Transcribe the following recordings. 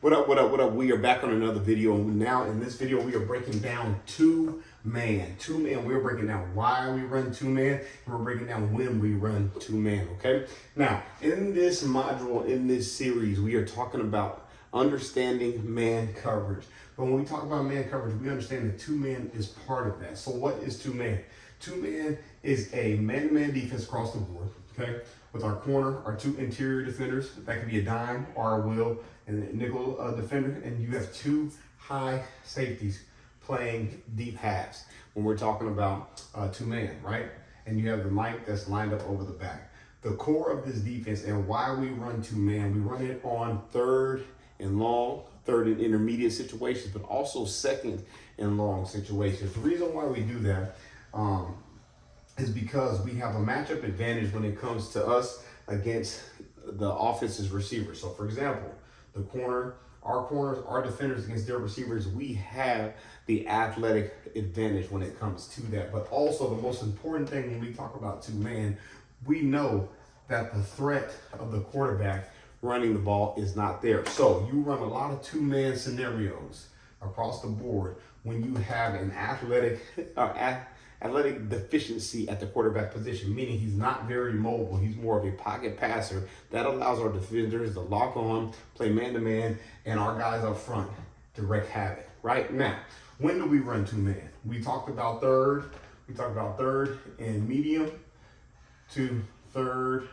What up, what up, what up? We are back on another video. And now in this video, we are breaking down two-man. Two-man, we're breaking down why we run two-man, and we're breaking down when we run two-man, okay? Now, in this module, in this series, we are talking about understanding man coverage. But when we talk about man coverage, we understand that two-man is part of that. So what is two-man? Two-man is a man-to-man defense across the board, okay? With our corner, our two interior defenders, that could be a dime or a will, and a nickel defender, and you have two high safeties playing deep halves when we're talking about two-man, right? And you have the Mike that's lined up over the back. The core of this defense and why we run two-man, we run it on third and long, third and intermediate situations, but also second and long situations. The reason why we do that is because we have a matchup advantage when it comes to us against the offense's receivers. So for example, the corner, our defenders against their receivers, we have the athletic advantage when it comes to that. But also the most important thing when we talk about two-man, we know that the threat of the quarterback running the ball is not there. So you run a lot of two-man scenarios across the board when you have an athletic deficiency at the quarterback position, meaning he's not very mobile. He's more of a pocket passer. That allows our defenders to lock on, play man-to-man, and our guys up front to wreak havoc. Right now, when do we run two-man? We talked about third. We talked about third and medium to third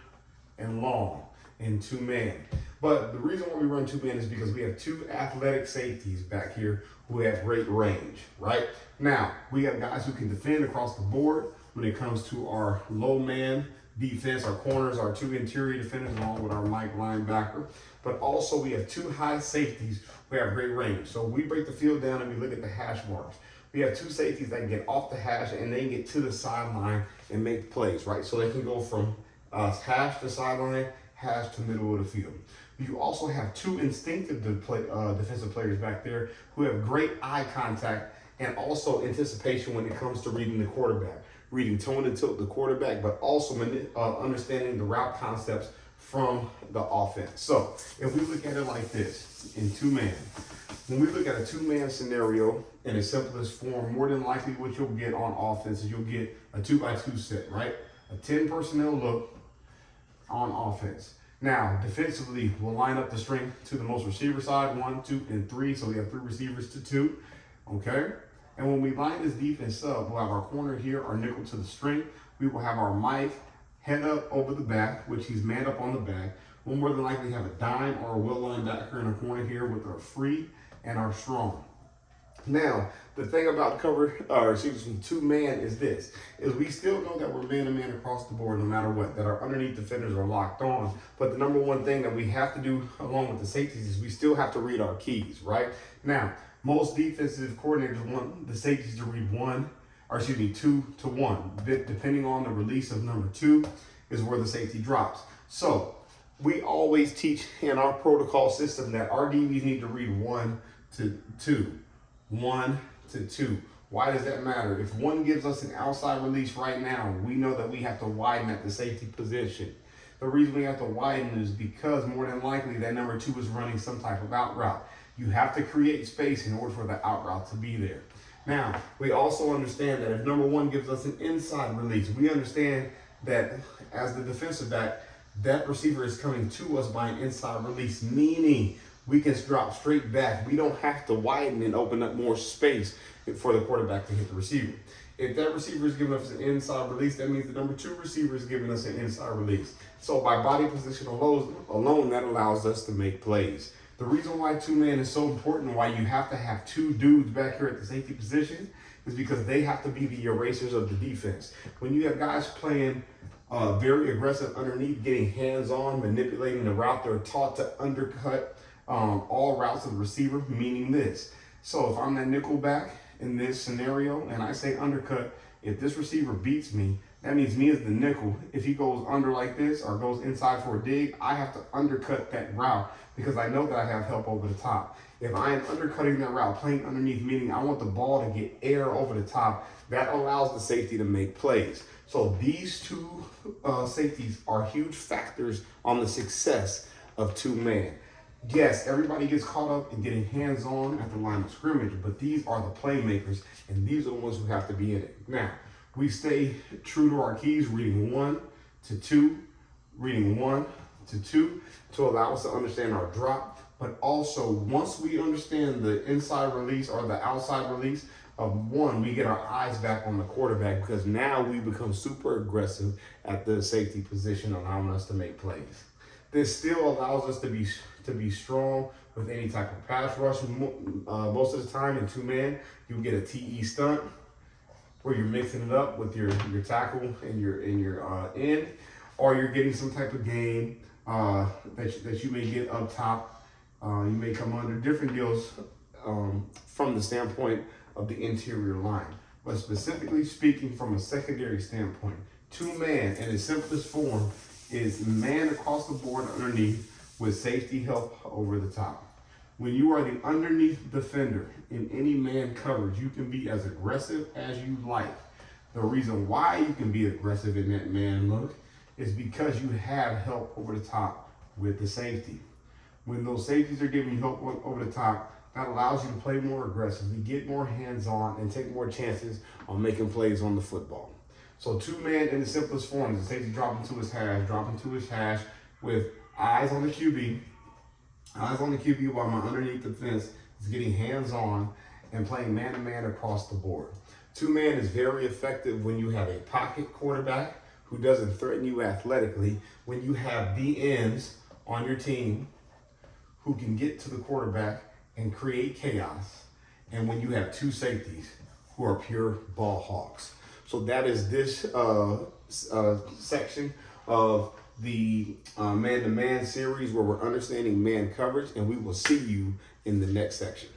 and long in two-man. But the reason why we run two-man is because we have two athletic safeties back here who have great range, right? Now, we have guys who can defend across the board when it comes to our low man defense, our corners, our two interior defenders, along with our Mike linebacker. But also we have two high safeties who have great range. So we break the field down and we look at the hash marks. We have two safeties that can get off the hash and they can get to the sideline and make plays, right? So they can go from hash to sideline, hash to middle of the field. You also have two instinctive defensive players back there who have great eye contact and also anticipation when it comes to reading the quarterback, reading tone and tilt the quarterback, but also understanding the route concepts from the offense. So if we look at it like this, in two-man, when we look at a two-man scenario in its simplest form, more than likely what you'll get on offense is you'll get a 2x2 set, right? A 10 personnel look on offense. Now, defensively, we'll line up the string to the most receiver side, 1, 2, and 3. So we have 3 receivers to 2, okay? And when we line this defense up, we'll have our corner here, our nickel to the string. We will have our Mike head up over the back, which he's manned up on the back. We'll more than likely have a dime or a will linebacker in the corner here with our free and our strong. Now, the thing about two-man is this, is we still know that we're man-to-man across the board no matter what, that our underneath defenders are locked on. But the number one thing that we have to do along with the safeties is we still have to read our keys, right? Now, most defensive coordinators want the safeties to read 2 to 1. Depending on the release of number 2 is where the safety drops. So we always teach in our protocol system that our DBs need to read 1 to 2. 1 to 2. Why does that matter? If one gives us an outside release right now, we know that we have to widen at the safety position. The reason we have to widen is because more than likely that number 2 is running some type of out route. You have to create space in order for the out route to be there. Now, we also understand that if number 1 gives us an inside release, we understand that as the defensive back, that receiver is coming to us by an inside release, meaning we can drop straight back. We don't have to widen and open up more space for the quarterback to hit the receiver. If that receiver is giving us an inside release, that means the number 2 receiver is giving us an inside release. So by body position alone, that allows us to make plays. The reason why two-man is so important, why you have to have 2 dudes back here at the safety position, is because they have to be the erasers of the defense. When you have guys playing very aggressive underneath, getting hands-on, manipulating the route, they're taught to undercut all routes of the receiver, meaning this. So if I'm that nickel back in this scenario and I say undercut, if this receiver beats me, that means me as the nickel, if he goes under like this or goes inside for a dig, I have to undercut that route because I know that I have help over the top. If I am undercutting that route, playing underneath, meaning I want the ball to get air over the top, that allows the safety to make plays. So these two safeties are huge factors on the success of two-man. Yes, everybody gets caught up in getting hands-on at the line of scrimmage, but these are the playmakers, and these are the ones who have to be in it. Now, we stay true to our keys, reading 1 to 2, reading 1 to 2, to allow us to understand our drop. But also, once we understand the inside release or the outside release of 1, we get our eyes back on the quarterback, because now we become super aggressive at the safety position, allowing us to make plays. This still allows us to be strong with any type of pass rush. Most of the time in 2-man, you get a TE stunt where you're mixing it up with your tackle and your end, or you're getting some type of game that you may get up top. You may come under different deals from the standpoint of the interior line. But specifically speaking from a secondary standpoint, 2-man in its simplest form is man across the board underneath with safety help over the top. When you are the underneath defender in any man coverage, you can be as aggressive as you like. The reason why you can be aggressive in that man look is because you have help over the top with the safety. When those safeties are giving you help over the top, that allows you to play more aggressively, get more hands-on, and take more chances on making plays on the football. So 2-man in the simplest form is the safety dropping to his hash with eyes on the QB while my underneath the fence is getting hands-on and playing man-to-man across the board. 2-man is very effective when you have a pocket quarterback who doesn't threaten you athletically, when you have DNs on your team who can get to the quarterback and create chaos, and when you have 2 safeties who are pure ball hawks. So that is this section of the man-to-man series where we're understanding man coverage, and we will see you in the next section.